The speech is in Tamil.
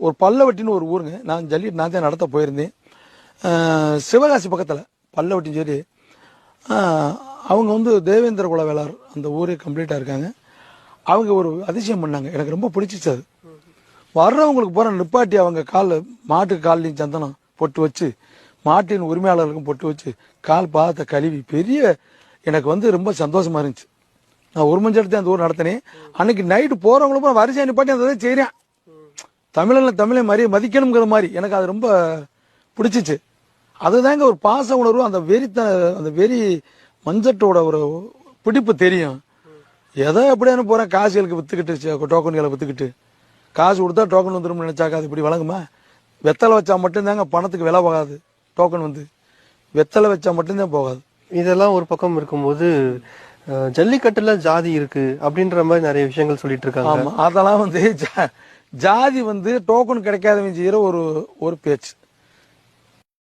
ஒரு பல்லவட்டின்னு ஒரு ஊருங்க. நான் ஜல்லிக்கட்டு நான் தான் நடத்த போயிருந்தேன். சிவகாசி பக்கத்தில் பல்லவட்டின்னு சொல்லி அவங்க வந்து தேவேந்திர குல வேளார் அந்த ஊரே கம்ப்ளீட்டாக இருக்காங்க. அவங்க ஒரு அதிசயம் பண்ணாங்க, எனக்கு ரொம்ப பிடிச்சிச்சு. அது வர்றவங்களுக்கு போகிற நிப்பாட்டி அவங்க மாட்டுக்கு கால்லையும் சந்தனம் பொட்டு வச்சு, மாட்டின் உரிமையாளர்களுக்கும் பொட்டு வச்சு, கால் பாதத்தை கழுவி பெரிய எனக்கு வந்து ரொம்ப சந்தோஷமா இருந்துச்சு. நான் ஒரு மணி நேரத்தை அந்த ஊர் நடத்தினேன். அன்னைக்கு நைட்டு போறவங்களும் வரிசையா நிப்பாட்டி அந்த இதை செய்யறேன். தமிழை மாதிரியே மதிக்கணுங்கிற மாதிரி எனக்கு அது ரொம்ப பிடிச்சிச்சு. அதுதாங்க ஒரு பாச உணர்வு, அந்த வெறி மஞ்சட்டோட ஒரு பிடிப்பு தெரியும். எதை எப்படியானு போறேன், காசுகளுக்கு வித்துக்கிட்டு டோக்கன்களை வித்துக்கிட்டு காசு கொடுத்தா டோக்கன் வந்துடும் நினைச்சாக்கா அது இப்படி வழங்குமா? வெத்தலை வச்சா மட்டும்தாங்க பணத்துக்கு விலை போகாது. டோக்கன் வந்து வெத்தலை வச்சா மட்டும்தான் போகாது. இதெல்லாம் ஒரு பக்கம் இருக்கும்போது ஜல்லிக்கட்டுல ஜாதி இருக்கு அப்படின்ற மாதிரி நிறைய விஷயங்கள் சொல்லிட்டு இருக்காங்க. ஆமா, அதெல்லாம் வந்து ஜாதி வந்து டோக்கன் கிடைக்காதவங்க செய்யற ஒரு பேச்சு.